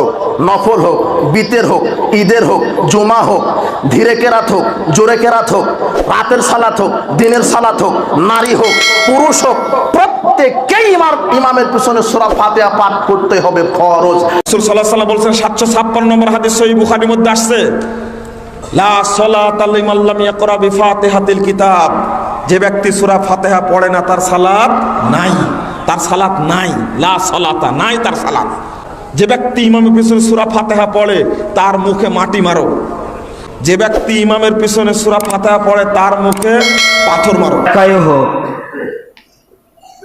হোক, নফল হোক, বিতের হোক, ঈদের হোক, জুমা হোক, ধীরে কেরাত হোক, জোরে কেরাত হোক, রাতের সালাত হোক, দিনের সালাত হোক, নারী হোক, পুরুষ হোক, প্রত্যেককেই ইমামের পিছনে সূরা ফাতিহা পাঠ করতে হবে, ফরজ। রাসূল সাল্লাল্লাহু আলাইহি ওয়াসাল্লাম বলেছেন, 756 নম্বর হাদিস সহিহ বুখারীর মধ্যে আসছে, লা সালাতা লিমান লাম ইয়াকরা বিফাতিহাতিল কিতাব, যে ব্যক্তি সূরা ফাতিহা পড়ে না তার সালাত নাই, তার সালাত নাই। লা সালাতা, নাই তার সালাত। যে ব্যক্তি ইমামের পিছনে সূরা ফাতিহা পড়ে তার মুখে মাটি মারো। যে ব্যক্তি ইমামের পিছনে সূরা ফাতিহা পড়ে তার মুখে পাথর মারো। একাই হোক,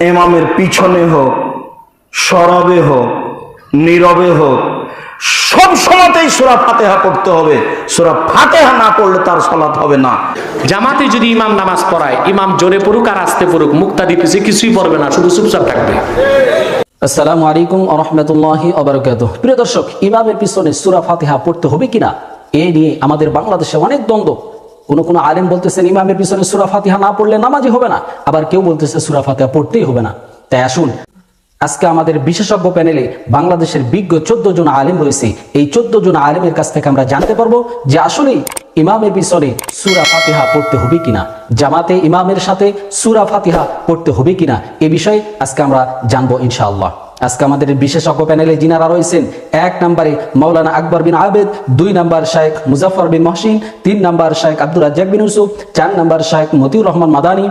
ইমামের পিছনে হোক, সরবে হোক, নীরবে হোক, সব সময়তেই সূরা ফাতিহা পড়তে হবে। সূরা ফাতিহা না পড়লে তার সালাত হবে না। জামাতে যদি ইমাম নামাজ পড়ায়, ইমাম জোরে পড়ুক আর আস্তে পড়ুক, মুক্তাদি পিছে কিছুই পড়বে না, শুধু চুপচাপ থাকবে। আসসালামু আলাইকুম ওয়া রাহমাতুল্লাহি ওয়া বারাকাতুহু। প্রিয় দর্শক, ইমামের পিছনে সূরা ফাতিহা পড়তে হবে কিনা এ নিয়ে আমাদের বাংলাদেশে অনেক দ্বন্দ্ব। কোন আলেম বলতেছেন ইমামের পিছনে সূরা ফাতিহা না পড়লে নামাজই হবে না, আবার কেউ বলতেছে সূরা ফাতিহা পড়তেই হবে না। তাই আসুন, আজকে আমাদের বিশেষজ্ঞ প্যানেলে বাংলাদেশের বিজ্ঞ 14 জন আলেম রয়েছে। এই 14 জন আলেমের কাছ থেকে আমরা জানতে পারবো যে আসলে ইমামের পিছনে সূরা ফাতিহা পড়তে হবে কিনা, জামাতে ইমামের সাথে সূরা ফাতিহা পড়তে হবে কিনা, এ বিষয়ে আজকে আমরা জানবো ইনশাআল্লাহ। আজকে আমাদের বিশেষজ্ঞ প্যানেলে যিনারা রয়েছেন, 1 নম্বরে মাওলানা আকবর বিন আবেদ, 2 নম্বর শাইখ মুজাফফর বিন মহসিন, 3 নম্বর শাইখ আব্দুর রাজ্জাক বিন ইউসুফ, 4 নম্বর শাইখ মতিউর রহমান মাদানী,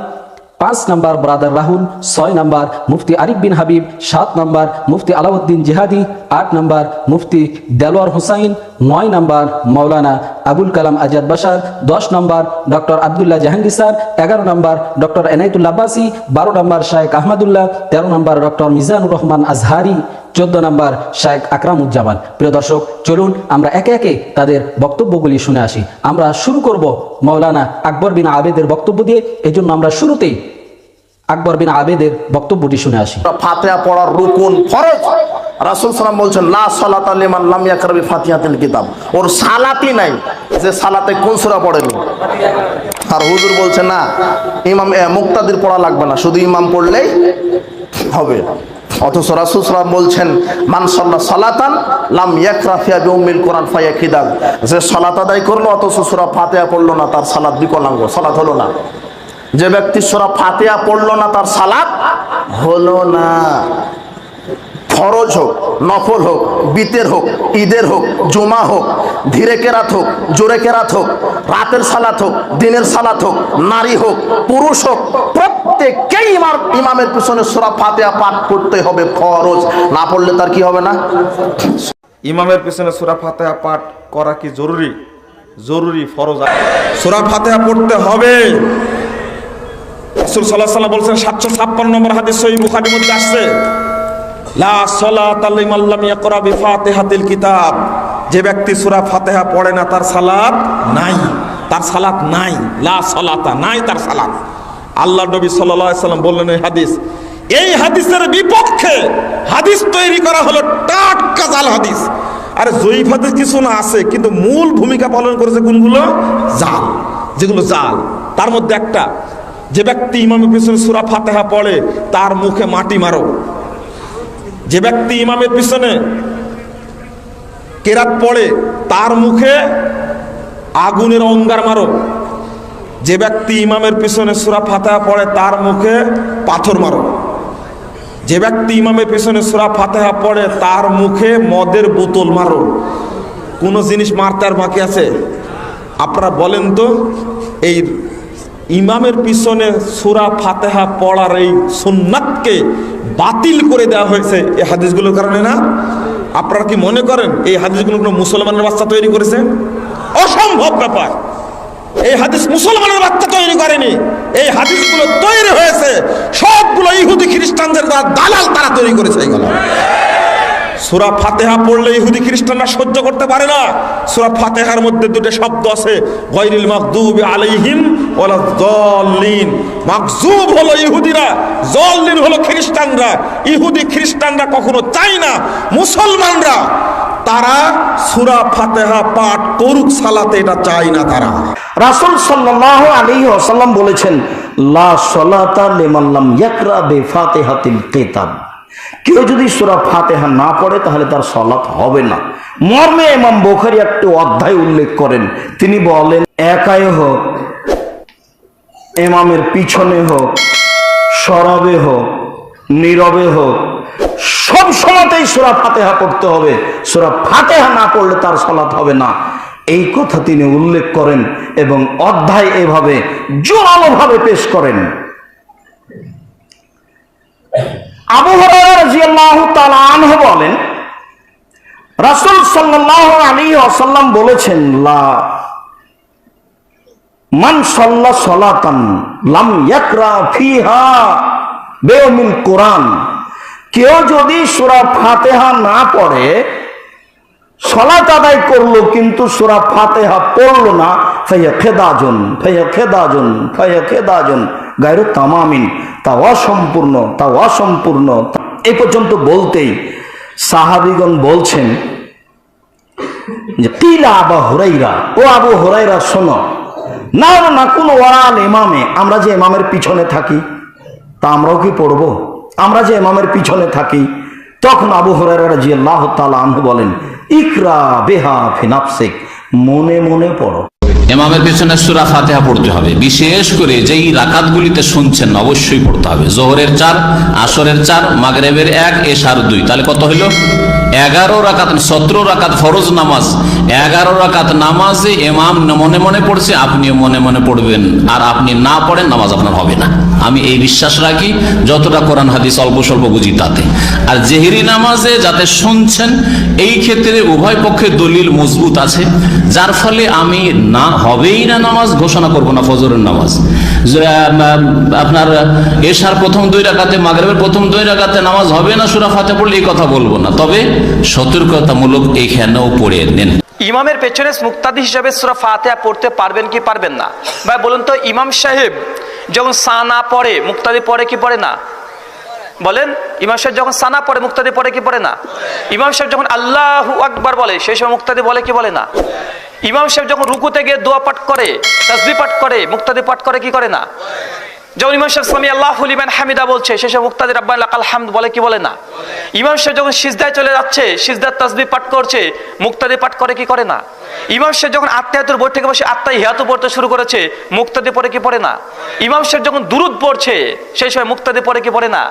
5 নম্বর ব্রাদার রাহুল, 6 নম্বর মুফতি আরিফ বিন হাবিব, 7 নম্বর মুফতি আলাউদ্দিন জিহাদি, 8 নম্বর মুফতি দেলোয়ার হুসাইন, 9 নম্বর মাওলানা আবুল কালাম আজাদ বাশার, 10 নম্বর ডক্টর আব্দুল্লাহ জাহাঙ্গীর স্যার, 11 নম্বর ডক্টর এনায়েতুল্লাহ আব্বাসী, 12 নম্বর শাইখ আহমদুল্লাহ, 13 নম্বর ডক্টর মিজানুর রহমান আজহারি, 14 নম্বর শাইখ আকরামুজ্জামান। প্রিয় দর্শক, চলুন আমরা একে একে তাদের বক্তব্যগুলি শুনে আসি। আমরা শুরু করব মাওলানা আকবর বিন আবেদের বক্তব্য দিয়ে। এজন্য আমরা শুরুতেই আকবর বিন আবেদের বক্তব্যটি শুনে আসি। ফাতিহা পড়ার রুকুন, ফরজ। রাসূল সাল্লাল্লাহু বলছেন, লা সালাতা লিমান লাম ইয়াকরা বিফাতিহাতিল কিতাব, ওর সালাতই নাই যে সালাতে কোন সূরা পড়েনি। আর হুজুর বলছেন না, ইমাম মুক্তাদির পড়া লাগবে না, শুধু ইমাম পড়লেই হবে। অথচ রাসূল সাল্লাল্লাহু বলছেন, মান সাল্লা সালাতান লাম ইয়াকরা ফিহা বিউম্মিল কোরআন ফায়াকিদাব, যে সালাত আদায় করলো অথচ সূরা ফাতিহা পড়লো না, তার সালাত বিকলাঙ্গ, সালাত হলো না। যে ব্যক্তি সূরা ফাতিহা পড়লো না তার সালাত হলো না। ফরজ হোক, নফল হোক, বিতের হোক, ঈদের হোক, জুমা হোক, ধীরে কেরাত হোক, জোরে কেরাত হোক, রাতের সালাত হোক, দিনের সালাত হোক, নারী হোক, পুরুষ হোক, প্রত্যেককেই ইমামের পিছনে সূরা ফাতিহা পাঠ করতে হবে, ফরজ। না পড়লে তার কি হবে না? ইমামের পিছনে সূরা ফাতিহা পাঠ করা কি জরুরি? জরুরি, ফরজ। সূরা ফাতিহা পড়তে হবে। রাসূল সাল্লাল্লাহু আলাইহি ওয়াসাল্লাম বলেছেন, 756 নম্বর হাদিস সহিহ বুখারীর মধ্যে আসছে, লা সালাতা লিমান লাম ইয়াকরা বিফাতিহাতিল কিতাব, যে ব্যক্তি সূরা ফাতিহা পড়ে না তার সালাত নাই, তার সালাত নাই। লা সালাতা, নাই তার সালাত। আল্লাহর নবী সাল্লাল্লাহু আলাইহি ওয়াসাল্লাম বললেন এই হাদিসের বিপক্ষে হাদিস তৈরি করা হলো টাটকা জাল হাদিস। আরে জয়ীফ হাদিস কিছু না আছে, কিন্তু মূল ভূমিকা পালন করেছে কোনগুলো? জাল, যেগুলো জাল। তার মধ্যে একটা, যে ব্যক্তি ইমামের পিছনে সূরা ফাতিহা পড়ে তার মুখে মাটি মারো। যে ব্যক্তি ইমামের পিছনে কেরাত পড়ে তার মুখে আগুনের অঙ্গার মারো। যে ব্যক্তি ইমামের পিছনে সূরা ফাতিহা পড়ে তার মুখে পাথর মারো। যে ব্যক্তি ইমামের পিছনে সূরা ফাতিহা পড়ে তার মুখে মদের বোতল মারো। কোন জিনিস মারতে আর বাকি আছে? আপনারা বলেন তো, এই ইমামের পিছনে সূরা ফাতিহা পড়ার এই সুন্নাতকে বাতিল করে দেওয়া হয়েছে এই হাদিসগুলোর কারণে না? আপনারা কি মনে করেন এই হাদিসগুলো কোনো মুসলমানের বাচ্চা তৈরি করেছে? অসম্ভব ব্যাপার। এই হাদিস মুসলমানের বাচ্চা তৈরি করেনি। এই হাদিসগুলো তৈরি হয়েছে সবগুলো ইহুদি খ্রিস্টানদের দ্বারা, দালাল তারা তৈরি করেছে এগুলো। সূরা ফাতিহা পড়লে ইহুদি খ্রিস্টানরা সহ্য করতে পারে না। সূরা ফাতিহার মধ্যে দুটো শব্দ আছে, গায়রিল মাগদুবি আলাইহিম ওয়ালা যাল্লিন। মাগজুব হলো ইহুদিরা, যাল্লিন হলো খ্রিস্টানরা। ইহুদি খ্রিস্টানরা কখনো চায় না মুসলমানরা তারা সূরা ফাতিহা পাঠ করুক সালাতে, এটা চায় না তারা। রাসূল সাল্লাল্লাহু আলাইহি ওয়াসাল্লাম বলেছেন, লা সালাতা লিমান লাম ইয়াকরা বিফাতিহাতিল কিতাব, কেউ যদি সূরা ফাতিহা না পড়ে তাহলে তার সালাত হবে না। মর্মে ইমাম বুখারী একটি অধ্যায় উল্লেখ করেন। তিনি বলেন, একাই হোক, ইমামের পিছনে হোক, সরবে হোক, নীরবে হোক, সব সময়তেই সূরা ফাতিহা পড়তে হবে। সূরা ফাতিহা না পড়লে তার সালাত হবে না, এই কথা তিনি উল্লেখ করেন এবং অধ্যায় এভাবে জোরালোভাবে পেশ করেন। আবু হুরায়রা রাদিয়াল্লাহু তাআলা আনহু বলেন, রাসূল সাল্লাল্লাহু আলাইহি ওয়াসাল্লাম বলেছেন, লা মান সাল্লা সালাতান লাম ইয়াকরা ফিহা বিউমিল কোরআন, কেউ যদি সূরা ফাতিহা না পড়ে, সালাত আদায় করলো কিন্তু সূরা ফাতিহা পড়লো না, ফায়া খেদাজুন ফায়া খেদাজুন ফায়া খেদাজুন গায়রু তামামিন, তা অসম্পূর্ণ, তা অসম্পূর্ণ। এই পর্যন্ত বলতেই সাহাবীগণ বলছেন যে কিলা আবু হুরায়রা, ও আবু হুরায়রা শোনো, না না কোন ওয়ারাল ইমামে, আমরা যে ইমামের পিছনে থাকি তা আমরাও কি পড়বো? আমরা যে ইমামের পিছনে থাকি। তখন আবু হুরায়রা রাদিয়াল্লাহু তাআলা আনহু বলেন, ইকরা বিহা ফি নাফসিক, মনে মনে পড়ো। ইমামের পেছনে সূরা ফাতিহা পড়তে হবে, বিশেষ করে যেই রাকাতগুলিতে শুনছেন অবশ্যই পড়তে হবে। জোহরের 4, আসরের 4, মাগরিবের 1, এশার 2, তাহলে কত হলো? 11 রাকাত, 17 রাকাত ফরজ নামাজ। 11 রাকাত নামাজে ইমাম মনে মনে পড়ছে, আপনিও মনে মনে পড়বেন। আর আপনি না পড়েন, নামাজ আপনার হবে না। আমি এই বিশ্বাস রাখি, যতটা কোরআন হাদিস অল্প স্বল্প বুঝি তাতে। আর জেহেরি নামাজে যাতে শুনছেন, এই ক্ষেত্রে উভয় পক্ষে দলিল মজবুত আছে, যার ফলে আমি না হবেই না নামাজ ঘোষণা করব না। ফজরের নামাজ আপনার এশার প্রথম 2 রাকাতে, মাগরিবের প্রথম 2 রাকাতে নামাজ হবে না সূরা ফাতিহা পড়লে, এই কথা বলবো না। তবে সতর্কতামূলক এইখানেও পড়ে নেন। ইমামের পেছনে মুক্তাদি হিসাবে সূরা ফাতিহা পড়তে পারবেন কি পারবেন না? ভাই বলুন তো, ইমাম সাহেব যখন সানা পড়ে, মুক্তাদি পড়ে কি পড়ে না? বলেন, ইমাম সাহেব যখন সানা পড়ে, মুক্তাদি পড়ে কি পড়ে না? ইমাম সাহেব যখন আল্লাহু আকবার বলে, সেই সময় মুক্তাদি বলে কি বলে না? ইমাম সাহেব যখন রুকুতে গিয়ে দোয়া পাঠ করে, তাসবিহ পাঠ করে, মুক্তাদি পাঠ করে কি করে না? যখন ইমাম সাহেব সামি আল্লাহু লিমান হামিদা বলছে, সেই সময় মুক্তাদি রাব্বানা লাকাল হামদ বলে কি বলে না? ইমাম সাহেব যখন সিজদায় চলে যাচ্ছে, সিজদার তাসবিহ পাঠ করছে, মুক্তাদি পাঠ করে কি করে না? ইমাম সাহেব যখন আত্তাহিয়াতুর বই থেকে বসে আত্তাহিয়াতু পড়তে শুরু করেছে, মুক্তাদি পড়ে কি পড়ে না? ইমাম সাহেব যখন দুরুদ পড়ছে, সেই সময় মুক্তাদি পড়ে কি পড়ে না?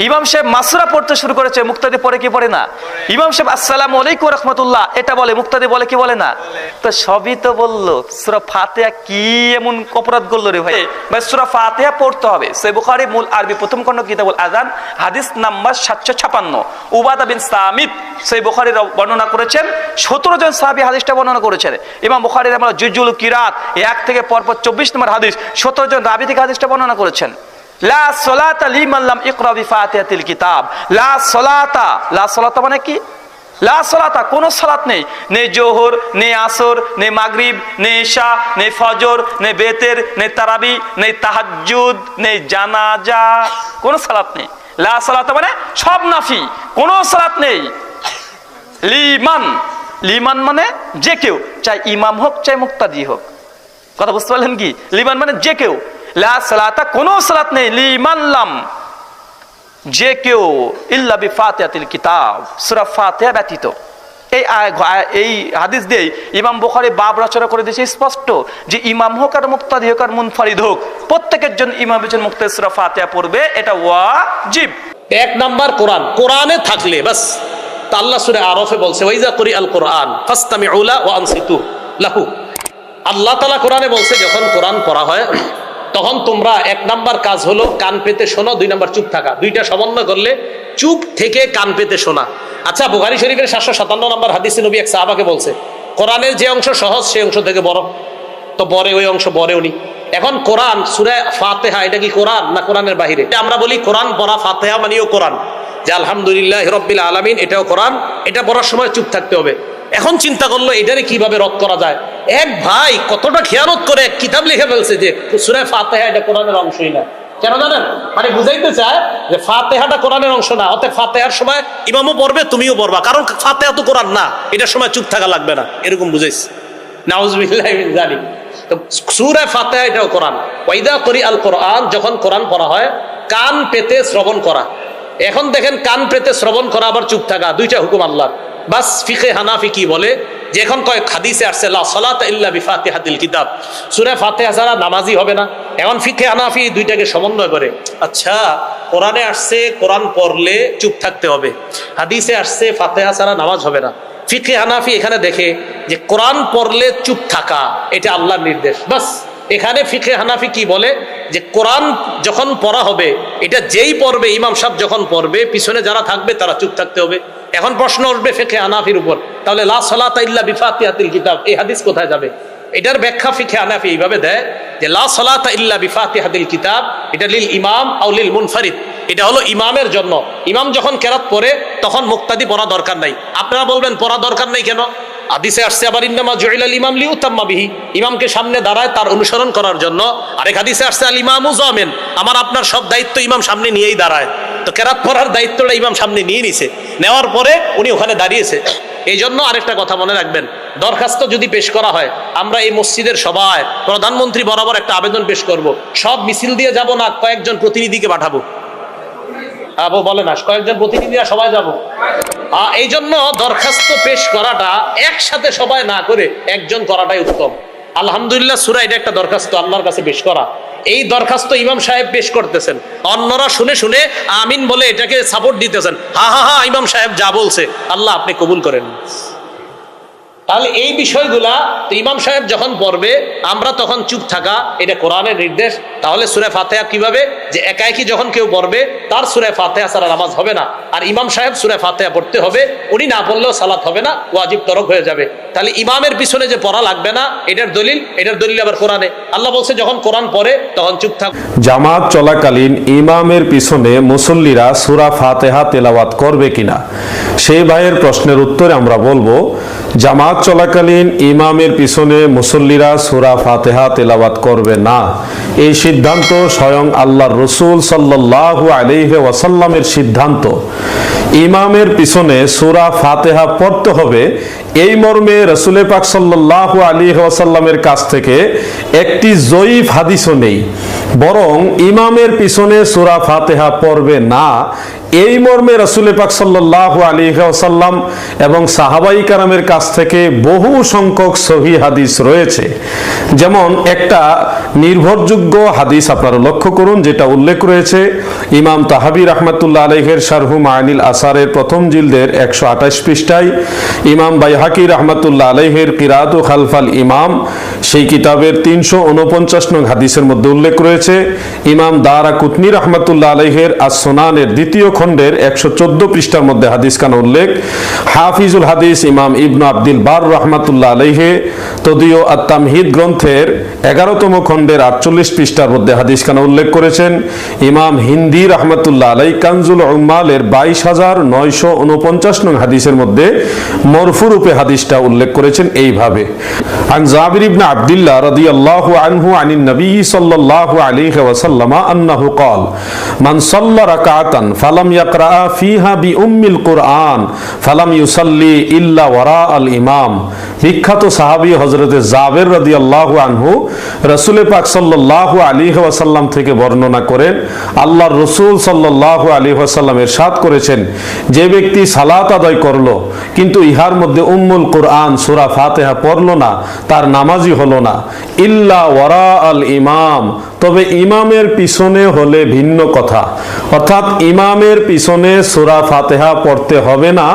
ইমাম সাহেব মাসরা পড়তে শুরু করেছে, মুক্তাদি পড়ে কি পড়ে না? ইমাম সাহেব আসসালামু আলাইকুম ওয়া রাহমাতুল্লাহ এটা বলে, মুক্তাদি বলে কি বলে না? তো সবই তো বললো, সূরা ফাতিহা কি এমন অপরাধ করলো রে ভাই? ভাই সূরা ফাতিহা পড়তে হবে। সহিহ বুখারী মূল আরবি প্রথম খণ্ড কিতাবুল আযান, হাদিস নাম্বার 756। উবাদা বিন সামিত সহিহ বুখারীর বর্ণনা করেছেন, 17 জন সাহাবী হাদিসটা বর্ণনা করেছেন। ইমাম বুখারীর আমরা জুজুল কিরাত 1 থেকে পরপর 24 নম্বর হাদিস, 17 জন রাবী থেকে হাদিসটা বর্ণনা করেছেন। লা সালাতা লিমান লাম ইকরা বিফাতিহাতিল কিতাব। লা সালাতা, লা সালাতা মানে কি? লা সালাতা, কোন সালাত নেই। নেই জোহর, নেই আসর, নেই মাগরিব, নেই ইশা, নেই ফজর, নেই বেতের, নেই তারাবি, নেই তাহাজ্জুদ, নেই জানাজা, কোন সালাত নেই। লা সালাতা মানে সব নাফি, কোন সালাত নেই। লিমান, লিমান মানে যে কেউ, চাই ইমাম হোক চাই মুক্তাদি হোক। কথা বুঝতে পারলেন কি? লিমান মানে যে কেউ। লা সালাতা, কোন সালাত নেই। লিমান লাম, যে কেউ, ইল্লা বিফাতিহাতিল কিতাব, সূরা ফাতিহা ব্যতীত। এই হাদিস দিয়ে ইমাম বুখারী বাব রচনা করে দিয়েছে স্পষ্ট যে ইমাম হোক আর মুক্তাদি হোক আর মুনফারিদ হোক, প্রত্যেকের জন্য ইমাম পেছনে মুক্তাদি সূরা ফাতিহা পড়বে, এটা ওয়াজিব। 1 নাম্বার কোরআন, কোরআনে থাকলে বাস। তা আল্লাহ সূরা আরাফে বলছে, ওয়াইজা কুরি আল কোরআন ফাসতামিউ লা ওয়া আনসিতু লাহু। আল্লাহ তাআলা কোরআনে বলছে, যখন কোরআন পড়া হয় তখন তোমরা 1 নাম্বার কাজ হলো কান পেতে শোনো, 2 নাম্বার চুপ থাকা। দুইটা সমন্বয় করলে চুপ থেকে কান পেতে শোনা। আচ্ছা, বুখারী শরীফের 757 নম্বর হাদিসে নবী এক সাহাবাকে বলছে, কোরআনের যে অংশ সহজ সেই অংশ থেকে বড়, তো বড়ে ওই অংশ বড়ে উনি। এখন কোরআন সূরা ফাতিহা, এটা কি কোরআন না কোরআনের বাহিরে? আমরা বলি কোরআন পড়া, ফাতিহা মানেও কোরআন, যে আলহামদুলিল্লাহ রাব্বিল আলামিন এটাও কোরআন, এটা পড়ার সময় চুপ থাকতে হবে। এখন চিন্তা করলো এটারে কিভাবে রদ করা যায়। এক ভাই কতটা খেয়ানত করে এক কিতাব লিখে ফেলছে যে সূরা ফাতিহা এটা কোরআনের অংশই না। কেন জানেন? মানে বুঝাইতে চায় যে ফাতিহাটা কোরআনের অংশ না, অতএব ফাতিহার সময় ইমামও পড়বে, তুমিও পড়বা, কারণ ফাতিহা তো কোরআন না, এটার সময় চুপ থাকা লাগবে না, এরকম বুঝাইছে। নাউজুবিল্লাহি মিন যালিক। তো সূরা ফাতিহা এটাও কোরআন। ওয়াইদা কুরি আল কোরআন, যখন কোরআন পড়া হয় কান পেতে শ্রবণ করা। এখন দেখেন কান পেতে শ্রবণ করা আবার চুপ থাকা, দুইটা হুকুম আল্লাহ। বাস ফিকে হানাফি কি বলে যে এখন কয়েক হাদিসে আসছে লা সালাতা ইল্লা বিফাতিহাতিল কিতাব, সূরা ফাতিহা ছাড়া নামাজই হবে না। এখন ফিকে হানাফি দুইটাকে সমন্বয় করে, আচ্ছা কোরআনে আসছে কোরআন পড়লে চুপ থাকতে হবে, হাদিসে আসছে ফাতিহা ছাড়া নামাজ হবে না। ফিকে হানাফি এখানে দেখে যে কোরআন পড়লে চুপ থাকা এটা আল্লাহর নির্দেশ। বাস এখানে ফিকে হানাফি কি বলে যে কোরআন যখন পড়া হবে, এটা যেই পড়বে, ইমাম সাহেব যখন পড়বে, পিছনে যারা থাকবে তারা চুপ থাকতে হবে। এখন প্রশ্ন উঠবে ফিকে হানাফির উপর, তাহলে লা সালাতা ইল্লা বিফাতিহাতিল কিতাব এই হাদিস কোথায় যাবে? এটার ব্যাখ্যা ফিকে হানাফি এইভাবে দেয় যে লা সালাতা ইল্লা বিফাতিহাতিল কিতাব এটা লিল ইমাম আও লিল মুনফারিদ, এটা হলো ইমামের জন্য। ইমাম যখন কেরাত পড়ে তখন মুক্তাদি পড়া দরকার নাই। আপনারা বলবেন পড়া দরকার নাই কেন? হাদিসে আসছে আবার ইন্নামা জুইলাল ইমাম লিউতাম্মা বিহি, ইমামকে সামনে দাঁড়ায় তার অনুসরণ করার জন্য। আরেক হাদিসে আসছে আল ইমামু জামিন, আমার আপনার সব দায়িত্ব ইমাম সামনে নিয়েই দাঁড়ায়। তো কেরাত পড়ার দায়িত্বটা ইমাম সামনে নিয়ে নিছে, নেওয়ার পরে উনি ওখানে দাঁড়িয়েছে। এই জন্য আরেকটা কথা মনে রাখবেন, দরখাস্ত যদি পেশ করা হয়, আমরা এই মসজিদের সবাই প্রধানমন্ত্রী বরাবর একটা আবেদন পেশ করব, সব মিছিল দিয়ে যাব না, কয়েকজন প্রতিনিধিকে পাঠাবো। বলে না কয়েকজন প্রতিনিধিরা সবাই যাব। এই জন্য দরখাস্ত পেশ করাটা একসাথে সবাই না করে একজন করাটাই উত্তম। আলহামদুলিল্লাহ সূরা এটা একটা দরখাস্ত আল্লাহর কাছে পেশ করা। এই দরখাস্ত ইমাম সাহেব পেশ করতেছেন, অন্যরা শুনে শুনে আমিন বলে এটাকে সাপোর্ট দিতেছেন। হা হা হা, ইমাম সাহেব যা বলছে আল্লাহ আপনি কবুল করেন। তাহলে এই বিষয়গুলা তো ইমাম সাহেব যখন পড়বে আমরা তখন চুপ থাকা, এটা কোরআনের নির্দেশ। তাহলে সূরা ফাতিহা কিভাবে যে একাকি যখন কেউ পড়বে তার সূরা ফাতিহা ছাড়া নামাজ হবে না, আর ইমাম সাহেব সূরা ফাতিহা পড়তে হবে, উনি না পড়লেও সালাত হবে না, ওয়াজিব তরক হয়ে যাবে। তাহলে ইমামের পিছনে যে পড়া লাগবে না এটার দলিল আবার কোরআনে। আল্লাহ বলছে যখন কোরআন পড়ে তখন চুপ থাক। জামাত চলাকালীন ইমামের পিছনে মুসল্লিরা সূরা ফাতিহা তেলাওয়াত করবে কিনা, সেই ভাইয়ের প্রশ্নের উত্তরে আমরা বলবো জামাত চলাকালীন ইমামের পিছনে মুসল্লিরা সূরা ফাতিহা তেলাওয়াত করবে না। এই সিদ্ধান্ত স্বয়ং আল্লাহর রাসূল সাল্লাল্লাহু আলাইহি ওয়াসাল্লামের সিদ্ধান্ত। ইমামের পিছনে সূরা ফাতিহা পড়তে হবে এই মর্মে রাসূল পাক সাল্লাল্লাহু আলাইহি ওয়াসাল্লামের কাছ থেকে একটি জয়ীফ হাদিসও নেই, বরং ইমামের পিছনে সূরা ফাতিহা পড়বে না এই মর্মে রাসূল পাক সাল্লাল্লাহু আলাইহি ওয়াসাল্লাম এবং সাহাবায়ে কেরামের কাছ থেকে বহু সংখ্যক সহিহ হাদিস রয়েছে। যেমন একটা নির্ভরযোগ্য হাদিস আপনারা লক্ষ্য করুন, যেটা উল্লেখ রয়েছে ইমাম তাহাবী রাহমাতুল্লাহ আলাইহির শারহু মাআনিল আসারের প্রথম জিলদের 128 পৃষ্ঠায়, ইমাম বাইহাকি রাহমাতুল্লাহ আলাইহির কিরাআতু খালফাল ইমাম সেই কিতাবের 349 নং হাদিসের মধ্যে উল্লেখ রয়েছে, ইমাম দারাকুতনি রাহমাতুল্লাহ আলাইহির আস-সুনানের দ্বিতীয় খণ্ডের 114 পৃষ্ঠার মধ্যে হাদিস খানা উল্লেখ, হাফিজুল হাদিস ইমাম ইবনু আব্দুল বার রাহমাতুল্লাহ আলাইহি তদীয় আত-তামহিদ গ্রন্থের 11তম খণ্ডের 48 পৃষ্ঠার মধ্যে হাদিস খানা উল্লেখ করেছেন, ইমাম হিন্দি রাহমাতুল্লাহ আলাইহি কানজুল উম্মালের 22949 নং হাদিসের মধ্যে মরফু রূপে হাদিসটা উল্লেখ করেছেন এইভাবে, আন জাবির ইবনে আব্দুল্লাহ রাদিয়াল্লাহু আনহু আনিন নবী সাল্লাল্লাহু আলাইহি ওয়াসাল্লাম আন্নাহু ক্বাল মান সাল্লা রাকাতান ফালাম ইয়াকরা ফিহা বিউম্মিল কুরআন ফালাম ইউসাল্লি ইল্লা ওয়ারা আল ইমাম। বিখ্যাত সাহাবী হযরতে জাবের রাদিয়াল্লাহু আনহু রাসূল পাক সাল্লাল্লাহু আলাইহি ওয়াসাল্লাম থেকে বর্ণনা করেন, আল্লাহর রাসূল সাল্লাল্লাহু আলাইহি ওয়াসাল্লাম ইরশাদ করেছেন, যে ব্যক্তি সালাত আদায় করলো কিন্তু ইহার মধ্যে উম্মুল কুরআন সূরা ফাতিহা পড়লো না, তার নামাজই হলো না, ইল্লা ওয়ারা আল ইমাম, তবে ইমামের পিছনে হলে ভিন্ন কথা। অর্থাৎ ইমামের পিছনে সূরা ফাতিহা পড়তে হবে না,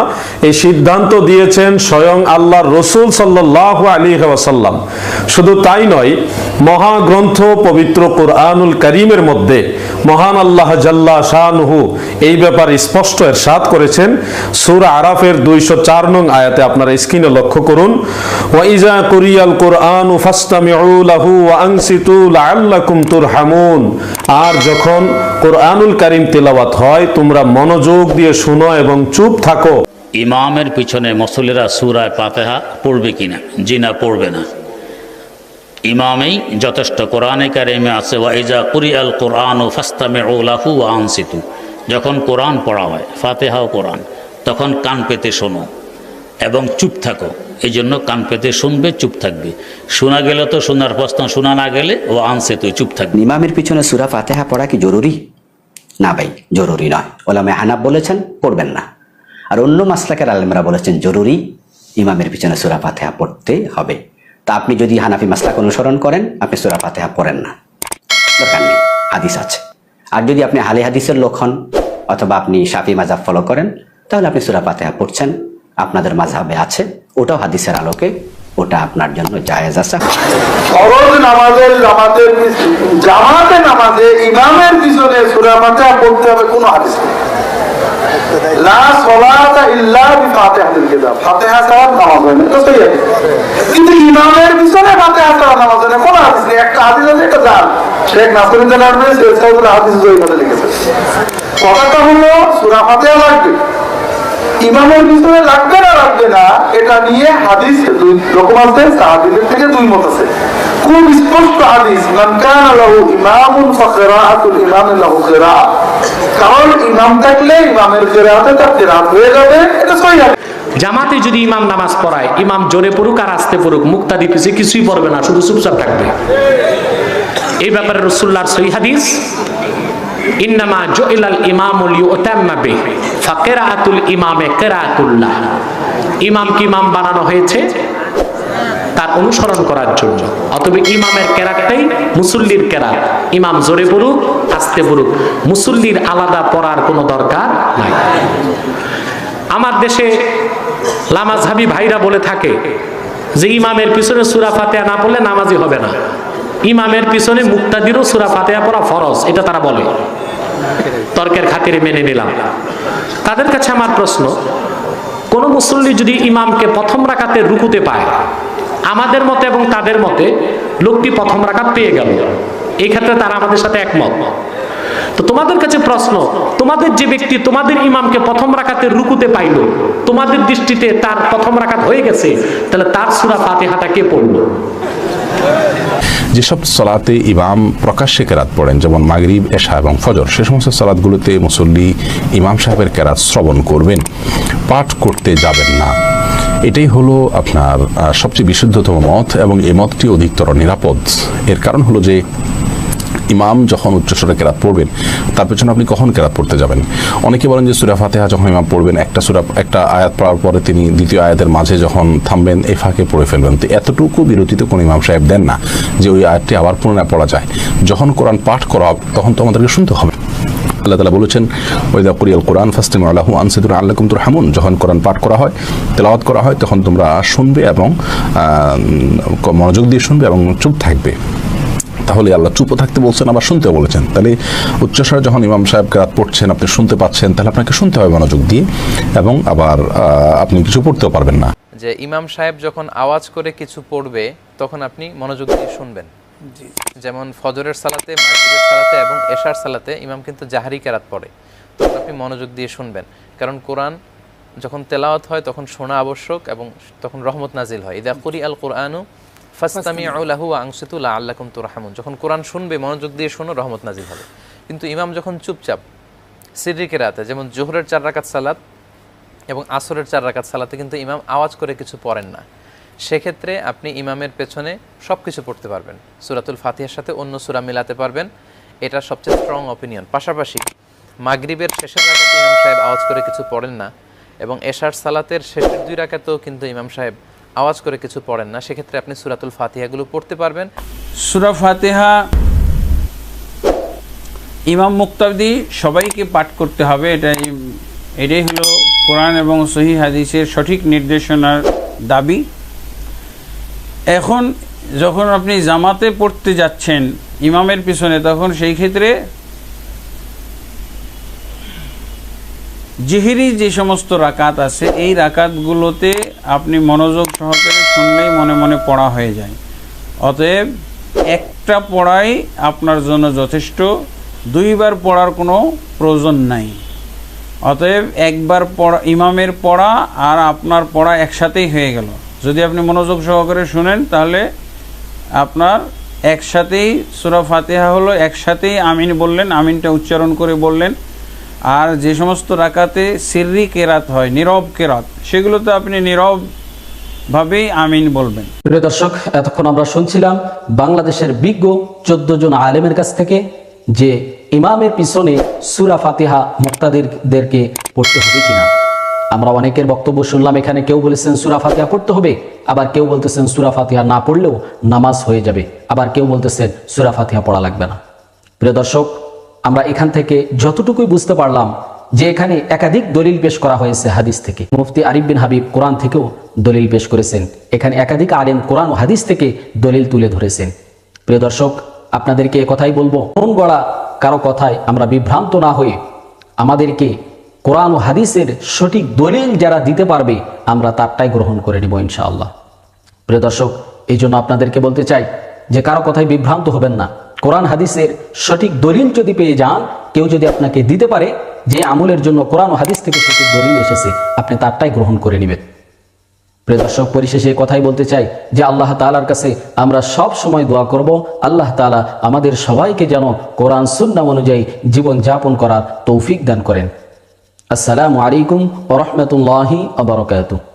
এই সিদ্ধান্ত দিয়েছেন স্বয়ং আল্লাহর রাসূল সাল্লাল্লাহু আলাইহি ওয়াসাল্লাম। শুধু তাই নয়, মহাগ্রন্থ পবিত্র কুরআনুল কারীমের মধ্যে মহান আল্লাহ জাল্লা শানুহু এই ব্যাপারে স্পষ্ট ইরশাদ করেছেন। সূরা আরাফের 204 নং আয়াতে আপনারা স্ক্রিনে লক্ষ্য করুন, ওয়া ইজা কুরিয়াল কুরআনু ফাসতামিউ লাহু ওয়া আনসিতু লাআল্লাকুম তুরহামুন, আর যখন কুরআনুল কারীম তেলাওয়াত হয় তোমরা মনোযোগ দিয়ে শুনো এবং চুপ থাকো। ইমামের পিছনে মুসল্লিরা সূরা ফাতিহা পড়বে কিনা? জি না, পড়বে না। ইমামেই যথেষ্ট। কোরআনে কারিমে আছে ওয়া ইজা কুরিয়াল কুরআনু ফাসতামিউ লাহু ওয়া আনসিতু, যখন কোরআন পড়া হয় ফাতিহা ও কোরআন তখন কান পেতে শোনো এবং চুপ থাকো। এই জন্য কান পেতে শুনবে, চুপ থাকবে। শোনা গেলে তো শোনার প্রশ্ন, শোনা না গেলে ও আনসিতু, চুপ থাকবে। ইমামের পিছনে সূরা ফাতিহা পড়া কি জরুরি? না ভাই, জরুরি নয়। ওলামা হানাফ বলেছেন পড়বেন না, আর অন্য মাসলাকের আলেমরা বলেছেন জরুরি, ইমামের পিছনে সূরা ফাতিহা পড়তে হবে। তা আপনি যদি হানাফি মাসলাক অনুসরণ করেন, আপনি সূরা ফাতিহা পড়েন না, দরকার নেই, হাদিস আছে। আর যদি আপনি আহলে হাদিসের লোক হন অথবা আপনি শাফি মাযহাব ফলো করেন, তাহলে আপনি সূরা ফাতিহা পড়ছেন, আপনাদের মাযহাবে আছে, ওটাও হাদিসের আলোকে ওটা আপনার জন্য জায়েজ আছে। ফরজ নামাজের জামাতে নামাজে ইমামের পিছনে সূরা ফাতিহা পড়তে হবে কোনো হাদিস নেই। লা সালাতা ইল্লা বিফাতিহাতিল কিতাব, ফাতিহা ছাড়া নামাজ হয় না, তো সহি আছে। কিন্তু ইমামের পিছনে ফাতিহা ছাড়া নামাজ হয় না, কোনো হাদিস নেই। একটা হাদিস আছে, এটা জাল, শেখ নাসিরুদ্দিন আলবানী সিলসিলাতুল হাদিস জয়ীফাতে লিখেছেন। কথাটা হলো সূরা ফাতিহা লাগবে, ইমামের পিছনে লাগবে না লাগবে না এটা নিয়ে হাদিস দুই রকম আছে, সাহাবীদের থেকে দুই মত আছে। খুব স্পষ্ট হাদিস, মান কানা লাহু ইমামুন ফাকিরাআতুল ইমামি লাহু কিরাআহ, কারণ ইমাম থাকলে ইমামের কিরাআতে তার কিরাআত হয়ে যাবে, এটা সহিহ হাদিস। জামাতে যদি ইমাম নামাজ পড়ায়, ইমাম জোরে পড়ুক আর আস্তে পড়ুক, মুক্তাদি পিছে কিছুই পড়বে না, শুধু চুপচাপ থাকবে। এই ব্যাপারে রাসূলুল্লাহর সহিহ হাদিস, ইন্নামা জুইলাল ইমামু লিউতাম্মা বিহি ফাকিরাআতুল ইমামে কিরাআতুল্লাহ, ইমামকে ইমাম বানানো হয়েছে তার অনুসরণ করার জন্য। অতএব ইমামের কেরাতটাই মুসল্লির কেরাত, ইমাম জোরে পড়ুক আস্তে পড়ুক, মুসল্লির আলাদা পড়ার কোনো দরকার নাই। আমার দেশে লামাযহাবী ভাইরা বলে থাকে যে ইমামের পিছনে সূরা ফাতিহা না পড়লে নামাজই হবে না, ইমামের পিছনে মুক্তাদিরও সূরা ফাতিহা পড়া ফরজ, এটা তারা বলে। তর্কের খাতিরে মেনে নিলাম। তাদের কাছে আমার প্রশ্ন, কোন মুসল্লি যদি ইমামকে প্রথম রাকাতে রুকুতে পায়, আমাদের মতে এবং তাদের মতে লোকটি প্রথম রাকাত পেয়ে গেল, এই ক্ষেত্রে তারা আমাদের সাথে একমত। তো তোমাদের কাছে প্রশ্ন, তোমাদের যে ব্যক্তি তোমাদের ইমামকে প্রথম রাকাতে রুকুতে পাইল, তোমাদের দৃষ্টিতে তার প্রথম রাকাত হয়ে গেছে, তাহলে তার সূরা ফাতিহাটা কে পড়ল? যেসব সালাতে ইমাম প্রকাশ্যে কেরাত পড়েন, যেমন মাগরিব, এশা এবং ফজর, সে সমস্ত সালাতগুলোতে মুসল্লি ইমাম সাহেবের কেরাত শ্রবণ করবেন, পাঠ করতে যাবেন না। এটাই হলো আপনার সবচেয়ে বিশুদ্ধতম মত, এবং এই মতটি অধিকতর নিরাপদ। এর কারণ হলো যে ইমাম যখন উচ্চস্বরে কেরাত পড়বেন, তার পেছনে আপনি কখন কেরাত পড়তে যাবেন? অনেকে বলেন যে সূরা ফাতিহা যখন ইমাম পড়বেন, একটা আয়াত পড়ার পরে তিনি দ্বিতীয় আয়াতের মাঝে যখন থামবেন, এই ফাঁকে পড়ে ফেলবেন। তো এতটুকু বিরতিতে কোনো ইমাম সাহেব দেন না যে ওই আয়াতটি আবার পুনরায় পড়া যায়। যখন কোরআন পাঠ করা হবে তখন তো আমাদেরকে শুনতে হবে। আল্লাহ তাআলা বলেছেন, ওয়াইদা কুরিয়াল কোরআন ফাসতামিউ লাহু আনসিতু লাআল্লাকুম তুরহামুন, যখন কোরআন পাঠ করা হয়, তেলাওয়াত করা হয়, তখন তোমরা শুনবে এবং মনোযোগ দিয়ে শুনবে এবং চুপ থাকবে। তাহলে আল্লাহ চুপও থাকতে বলছেন, আবার শুনতেও বলেছেন। তাহলে উচ্চস্বরে যখন ইমাম সাহেব কেরাত পড়ছেন, আপনি শুনতে পাচ্ছেন, তাহলে আপনাকে শুনতে হবে মনোযোগ দিয়ে, এবং আবার আপনি কিছু পড়তেও পারবেন না। যে ইমাম সাহেব যখন আওয়াজ করে কিছু পড়বে, তখন আপনি মনোযোগ দিয়ে শুনবেন। যেমন ফজরের সালাতে, মাগরিবের সালাতে এবং এশার সালাতে ইমাম কিন্তু জাহরি কেরাত পড়ে, তখন আপনি মনোযোগ দিয়ে শুনবেন। কারণ কোরআন যখন তেলাওয়াত হয় তখন শোনা আবশ্যক, এবং তখন রহমত নাজিল হয়। ইদা কুরিআল কুরআনু ফাসতামিউ লাহু ওয়া আনসিতু লাআল্লাকুম তুরহামুন, যখন কোরআন শুনবে মনোযোগ দিয়ে শোনো, রহমত নাজিল হবে। কিন্তু ইমাম যখন চুপচাপ সিররি কেরাতে, যেমন জোহরের 4 রাকাত সালাত এবং আসরের 4 রাকাত সালাতে কিন্তু ইমাম আওয়াজ করে কিছু পড়েন না, সেক্ষেত্রে আপনি ইমামের পেছনে সব কিছু পড়তে পারবেন, সূরাতুল ফাতিহার সাথে অন্য সূরা মিলাতে পারবেন। এটা সবচেয়ে স্ট্রং অপিনিয়ন। পাশাপাশি মাগরিবের শেষের রাকাতে ইমাম সাহেব আওয়াজ করে কিছু পড়েন না, এবং এশার সালাতের শেষের 2 রাকাতেও কিন্তু ইমাম সাহেব আওয়াজ করে কিছু পড়েন না, সেক্ষেত্রে আপনি সূরাতুল ফাতিহাগুলো পড়তে পারবেন। সূরা ফাতিহা ইমাম মুক্তাদি সবাইকে পাঠ করতে হবে, এটাই হলো কোরআন এবং সহিহ হাদিসের সঠিক নির্দেশনার দাবি। এখন যখন আপনি জামাতে পড়তে যাচ্ছেন ইমামের পিছনে, তখন সেই ক্ষেত্রে জিহরি যে সমস্ত রাকাত আছে, এই রাকাতগুলোতে আপনি মনোযোগ সহকারে শুনলেই মনে মনে পড়া হয়ে যায়। অতএব একটা পড়াই আপনার জন্য যথেষ্ট, 2 বার পড়ার কোনো প্রয়োজন নাই। অতএব একবার পড়া, ইমামের পড়া আর আপনার পড়া একসাথেই হয়ে গেল। যদি আপনি মনোযোগ সহকারে শুনেন, তাহলে আপনার একসাথেই সূরা ফাতিহা হলো, একসাথেই আমিন বললেন, আমিনটা উচ্চারণ করে বললেন। আর যে সমস্ত রাকাতে সিররি কেরাত হয়, নীরব কেরাত, সেগুলোতে আপনি নীরবভাবেই আমিন বলবেন। প্রিয় দর্শক, এতক্ষণ আমরা শুনছিলাম বাংলাদেশের বিজ্ঞ 14 জন আলেমের কাছ থেকে যে ইমামের পিছনে সূরা ফাতিহা মুক্তাদিরদেরকে পড়তে হবে কিনা? আমরা অনেকের বক্তব্য শুনলাম, এখানে কেউ বলেছেন সূরা ফাতিহা পড়তে হবে, আবার কেউ বলতেছেন সূরা ফাতিহা না পড়লেও নামাজ হয়ে যাবে, আবার কেউ বলতেছেন সূরা ফাতিহা পড়া লাগবে না। প্রিয় দর্শক, আমরা এখান থেকে যতটুকুই বুঝতে পারলাম যে এখানে একাধিক দলিল পেশ করা হয়েছে হাদিস থেকে। মুফতি আরিফ বিন হাবিব কোরআন থেকেও দলিল পেশ করেছেন, এখানে একাধিক আলেম কোরআন ও হাদিস থেকে দলিল তুলে ধরেছেন। প্রিয় দর্শক, আপনাদেরকে কথাই বলবো, মন গড়া কারো কথায় আমরা বিভ্রান্ত না হয়ে আমাদেরকে কোরআন ও হাদিসের সঠিক দলিল যারা দিতে পারবে আমরা তারটাই গ্রহণ করে নেব ইনশাআল্লাহ। প্রিয় দর্শক, এই জন্য আপনাদেরকে বলতে চাই যে কারো কথায় বিভ্রান্ত হবেন না। কোরআন হাদিসের সঠিক দলিল যদি পেয়ে যান, কেউ যদি আপনাকে দিতে পারে যে আমলের জন্য কোরআন ও হাদিস থেকে সঠিক দলিল এসেছে, আপনি তারটাই গ্রহণ করে নেবেন। প্রিয় দর্শক, পরিশেষে কথাই বলতে চাই যে আল্লাহ তাআলার কাছে আমরা সব সময় দোয়া করব, আল্লাহ তাআলা আমাদের সবাইকে যেন কোরআন সুন্নাহ অনুযায়ী জীবন যাপন করার তৌফিক দান করেন। আসসালামু আলাইকুম ওয়া রাহমাতুল্লাহি ওয়া বারাকাতুহু।